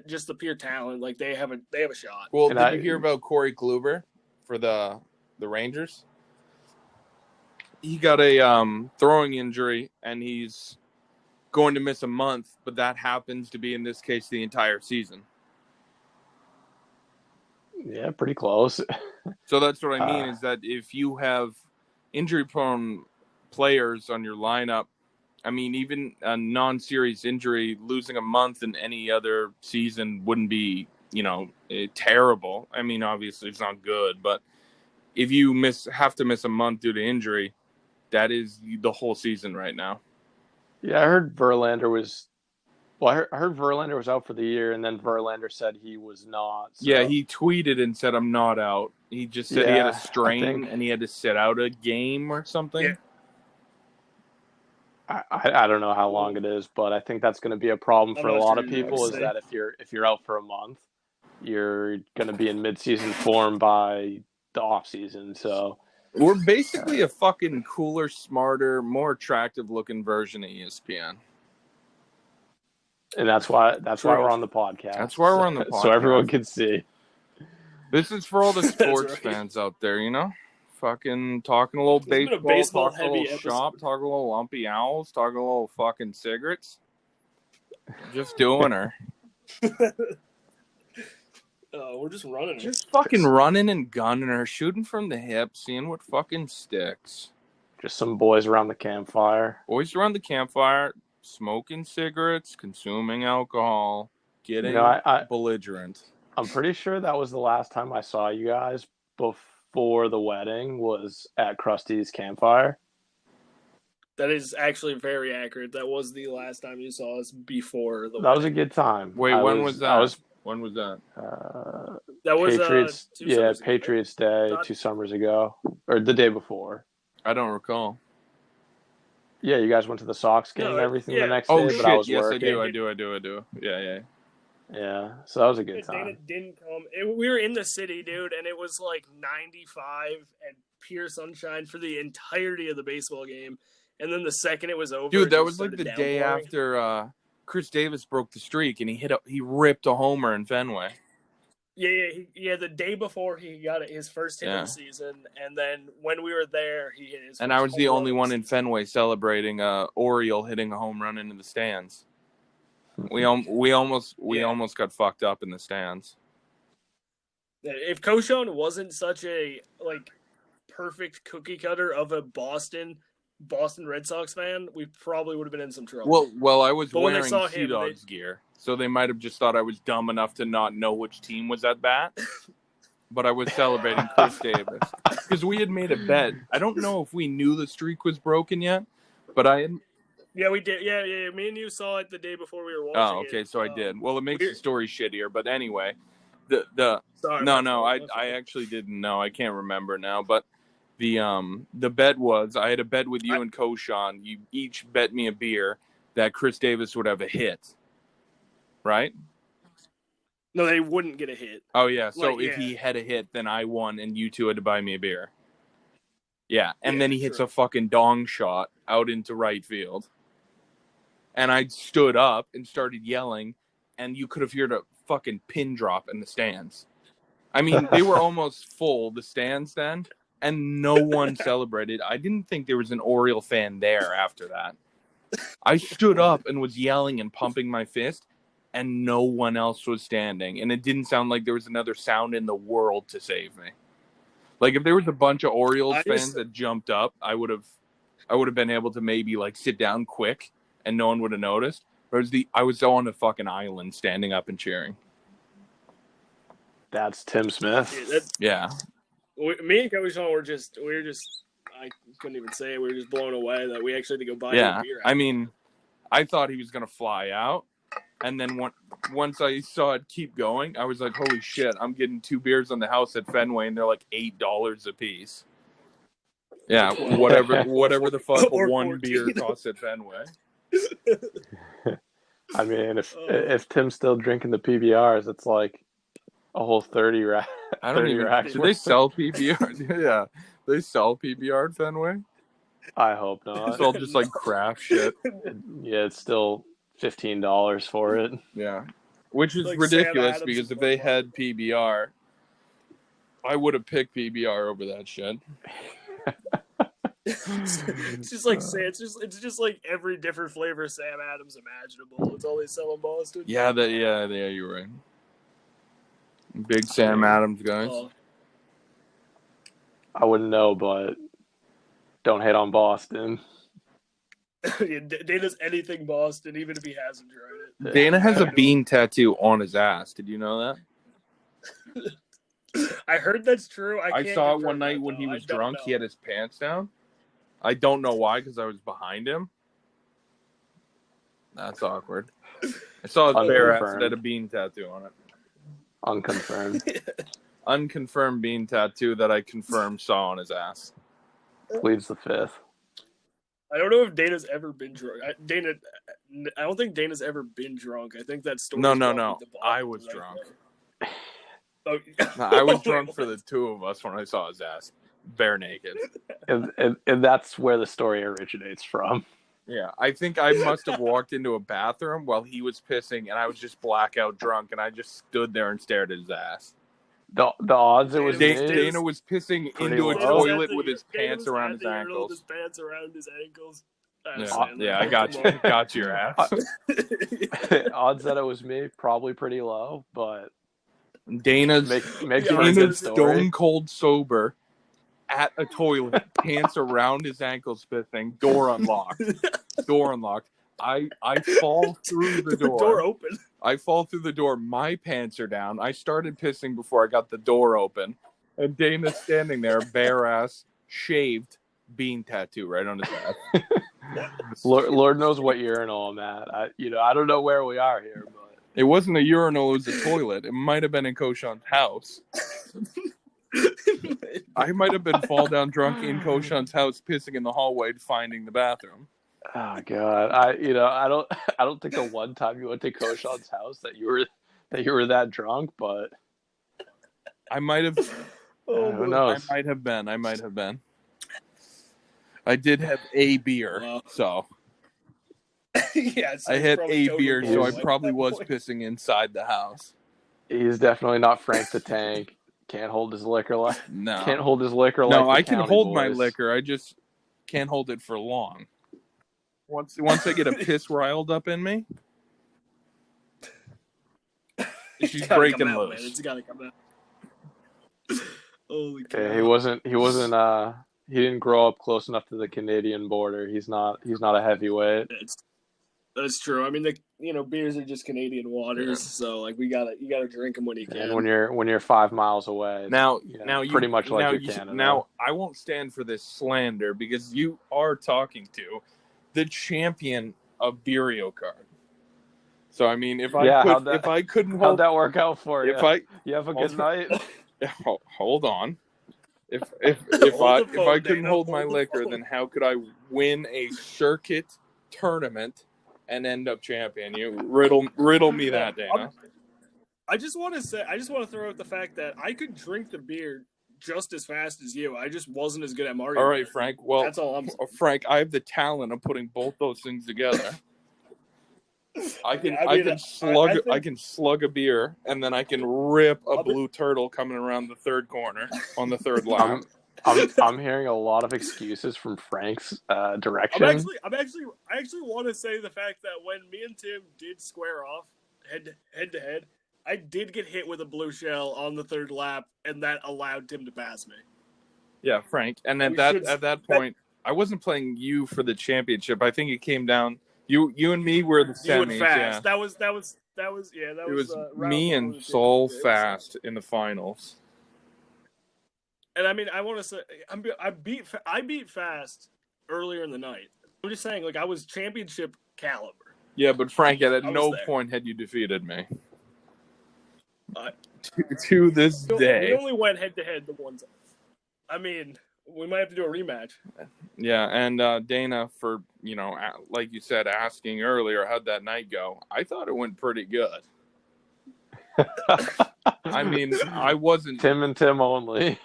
just the pure talent, they have a shot. Well, did you hear about Corey Kluber for the Rangers? He got a throwing injury, and he's going to miss a month, but that happens to be, in this case, the entire season. Yeah, pretty close. So that's what I mean, is that if you have injury-prone players on your lineup, I mean, even a non-series injury, losing a month in any other season wouldn't be, terrible. I mean, obviously it's not good, but if you have to miss a month due to injury, that is the whole season right now. Yeah, I heard Verlander was. Well, I heard Verlander was out for the year, and then Verlander said he was not. So. Yeah, he tweeted and said, "I'm not out." He just said he had a strain and he had to sit out a game or something. Yeah. I don't know how long it is, but I think that's going to be a problem for a lot of people. Is that if you're out for a month, you're going to be in mid-season form by the off season. So we're basically a fucking cooler, smarter, more attractive-looking version of ESPN. And that's why we're on the podcast. That's why we're on the podcast, so everyone can see. This is for all the sports fans out there, Fucking talking a little baseball, talking a little shop, talking a little lumpy owls, talking a little fucking cigarettes. Just doing her. We're just running her. Just fucking running and gunning her, shooting from the hip, seeing what fucking sticks. Just some boys around the campfire. Boys around the campfire, smoking cigarettes, consuming alcohol, getting belligerent. I'm pretty sure that was the last time I saw you guys before the wedding was at Krusty's campfire. That is actually very accurate. That was the last time you saw us before the That was a wedding. good time. Wait, when was that? When was that? That was Patriots. 2 summers ago, right? Patriots Day Not- 2 summers ago, or the day before. I don't recall. Yeah, you guys went to the Sox game No, and everything yeah. the next Oh day, but I shit! was Yes, working. I do. Yeah. Yeah, so that was a good Dana time. didn't come. We were in the city, dude, and it was like 95 and pure sunshine for the entirety of the baseball game. And then the second it was over, Dude, it that just was like the started day downpouring. after Chris Davis broke the streak, and he ripped a homer in Fenway. Yeah. The day before he got his first hit of the season, and then when we were there, he hit his. And first I was the home only run one in Fenway celebrating Oriole hitting a home run into the stands. We almost got fucked up in the stands. If Choochin wasn't such a perfect cookie cutter of a Boston Red Sox fan, we probably would have been in some trouble. Well, I was But when they wearing saw Sea him, Dogs gear, so they might have just thought I was dumb enough to not know which team was at bat. But I was celebrating Chris Davis because we had made a bet. I don't know if we knew the streak was broken yet, but I had. Yeah, we did. Yeah. Me and you saw it the day before we were watching. Oh, okay, so I did. Well, it makes the story shittier, but anyway, Sorry, I actually didn't know. I can't remember now, but the bet was I had a bet with you and Choochin. You each bet me a beer that Chris Davis would have a hit, right? No, they wouldn't get a hit. Oh yeah, so if he had a hit, then I won, and you two had to buy me a beer. Yeah, and then he hits a fucking dong shot out into right field. And I stood up and started yelling, and you could have heard a fucking pin drop in the stands. I mean, they were almost full, the stands then, and no one celebrated. I didn't think there was an Oriole fan there after that. I stood up and was yelling and pumping my fist, and no one else was standing. And it didn't sound like there was another sound in the world to save me. Like, if there was a bunch of Orioles fans that jumped up, I would have been able to maybe, sit down quick, and no one would have noticed. I was on a fucking island standing up and cheering. That's Tim Smith. Yeah. Me and Choochin were just I couldn't even say it. We were just blown away that we actually had to go buy a beer. I mean, I thought he was going to fly out. And then once I saw it keep going, I was like, holy shit, I'm getting 2 beers on the house at Fenway, and they're like $8 a piece. Yeah, whatever the fuck one beer costs at Fenway. I mean, if Tim's still drinking the PBRs, it's like a whole 30 rack. I don't even. Do they sell PBR? Yeah, they sell PBR at Fenway. I hope not. It's all just craft shit. Yeah, it's still $15 for it. Yeah, which is ridiculous because if they had PBR, I would have picked PBR over that shit. It's just like every different flavor Sam Adams imaginable. It's all they sell in Boston. Yeah, you're right. Big Sam Adams guys. I wouldn't know, but don't hate on Boston. Dana's anything Boston, even if he hasn't tried it. Dana has a bean tattoo on his ass. Did you know that? I heard that's true. I saw it one night when he was drunk. He had his pants down. I don't know why, because I was behind him. That's awkward. I saw his bare ass that had a bean tattoo on it. Unconfirmed. Unconfirmed bean tattoo that I confirmed saw on his ass. Pleads the fifth. I don't know if Dana's ever been drunk. I don't think Dana's ever been drunk. I think that story. No. I was drunk. I was drunk for the two of us when I saw his ass. Bare naked. And that's where the story originates from. Yeah, I think I must have walked into a bathroom while he was pissing, and I was just blackout drunk, and I just stood there and stared at his ass. The odds it was Dana was pissing into a toilet with his pants around his ankles. Yeah, I got you. Got your ass. Odds that it was me, probably pretty low, but Dana's Dana's stone cold sober at a toilet, pants around his ankles, pissing, door unlocked. I fall through the door. Door open. I fall through the door. My pants are down. I started pissing before I got the door open. And Dana's standing there, bare ass, shaved, bean tattoo right on his ass. Lord knows what urinal I'm at. I don't know where we are here, but It wasn't a urinal, it was a toilet. It might have been in Choochin's house. I might have been fall down drunk in Choochin's house, pissing in the hallway, finding the bathroom. oh god, I don't think the one time you went to Choochin's house that you were that drunk, but I might have. who knows? I might have been. I did have a beer, so Yeah, so I had a totally beer, so I boring probably at that was point. pissing inside the house. He's definitely not Frank the Tank. Can't hold his liquor like No, can't hold his liquor like no, the I can County hold my Boys. liquor. I just can't hold it for long. Once I get a piss riled up in me, she's breaking out, loose. Man. It's gotta come out. Holy cow. Yeah, he didn't grow up close enough to the Canadian border. He's not a heavyweight. That's true. I mean, beers are just Canadian waters, so like you gotta drink them when you can. And when you're 5 miles away, Now pretty much like you're Canada. Now I won't stand for this slander because you are talking to the champion of Beerio card. So I mean, if I couldn't hold, how'd that work out for you? You have a good night. Hold on. If I couldn't hold my liquor, then how could I win a circuit tournament and end up champion? You riddle me that, Dana. I just want to throw out the fact that I could drink the beer just as fast as you. I just wasn't as good at Mario. All right, Frank. Well, that's all I'm saying. Frank, I have the talent of putting both those things together. I can slug a beer, and then I can rip a blue turtle coming around the third corner on the third lap. I'm hearing a lot of excuses from Frank's direction. I actually want to say the fact that when me and Tim did square off head to head, I did get hit with a blue shell on the third lap, and that allowed Tim to pass me. Yeah, Frank. And at that point, I wasn't playing you for the championship. I think it came down. You and me were the semis. You and Fast. Yeah. That was it was me and Sol Fast in the finals. And I mean, I want to say I beat Fast earlier in the night. I'm just saying, like, I was championship caliber. Yeah, but Frank, at no point had you defeated me. To this day, we only went head to head the one time. I mean, we might have to do a rematch. Yeah, and Dana, for like you said, asking earlier, how'd that night go? I thought it went pretty good. I mean, I wasn't Tim and Tim only.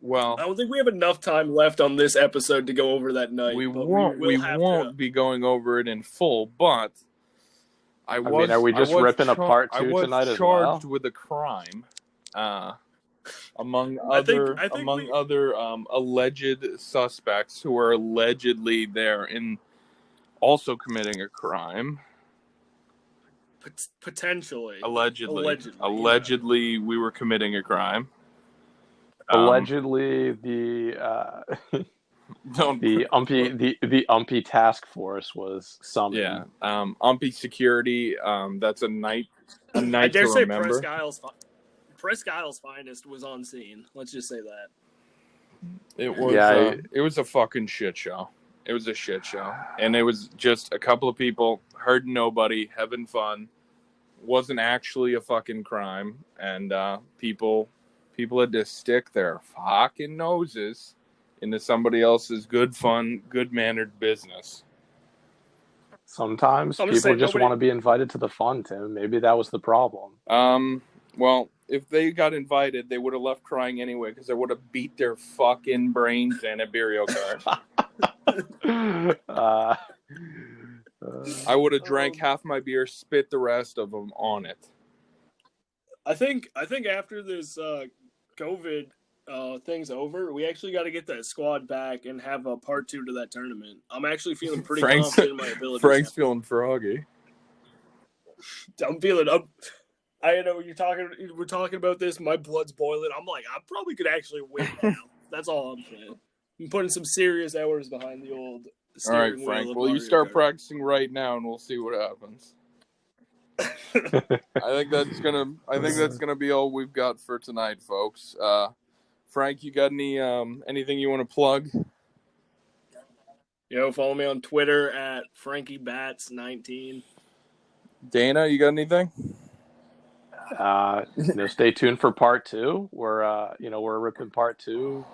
Well, I don't think we have enough time left on this episode to go over that night. We won't be going over it in full, but are we just ripping a part 2 tonight as well? I was charged with a crime, among other alleged suspects who are allegedly there in also committing a crime. Potentially. Allegedly, we were committing a crime. Allegedly, the Umpy task force was summoned. Yeah, Umpy security. That's a night I dare to say remember. Presque Isle's finest was on scene. Let's just say that. It was. It was a fucking shit show. It was a shit show, and it was just a couple of people hurting nobody, having fun. Wasn't actually a fucking crime, and people had to stick their fucking noses into somebody else's good, fun, good-mannered business. Sometimes people just want to be invited to the fun, Tim. Maybe that was the problem. Well, if they got invited, they would have left crying anyway because I would have beat their fucking brains in at Beerio Kart. I would have drank half my beer, spit the rest of them on it. I think after this COVID thing's over, we actually got to get that squad back and have a part 2 to that tournament. I'm actually feeling pretty confident in my abilities. Frank's feeling froggy. I'm feeling up. I know we're talking about this. My blood's boiling. I'm like, I probably could actually win now. That's all I'm saying. I'm putting some serious hours behind the old steering wheel. All right, Frank. Well, you start practicing right now, and we'll see what happens. I think that's gonna be all we've got for tonight, folks. Frank, you got anything you want to plug? Follow me on Twitter at FrankieBats19. Dana, you got anything? Stay tuned for part 2. We're ripping part 2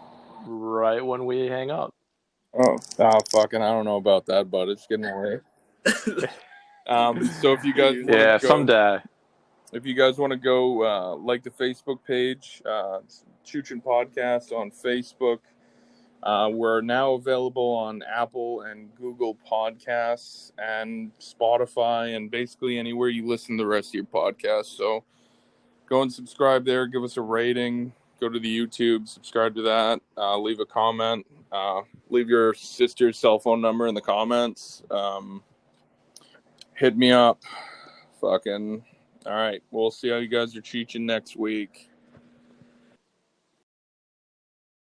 right when we hang up. Oh, fucking, I don't know about that, but it's getting late. So if you guys want to go, someday. If you guys want to go, like the Facebook page, Choochin Podcast on Facebook. We're now available on Apple and Google Podcasts and Spotify and basically anywhere you listen to the rest of your podcasts. So go and subscribe there. Give us a rating. Go to the YouTube. Subscribe to that. Leave a comment. Leave your sister's cell phone number in the comments. Hit me up. Fucking. All right. We'll see how you guys are cheating next week.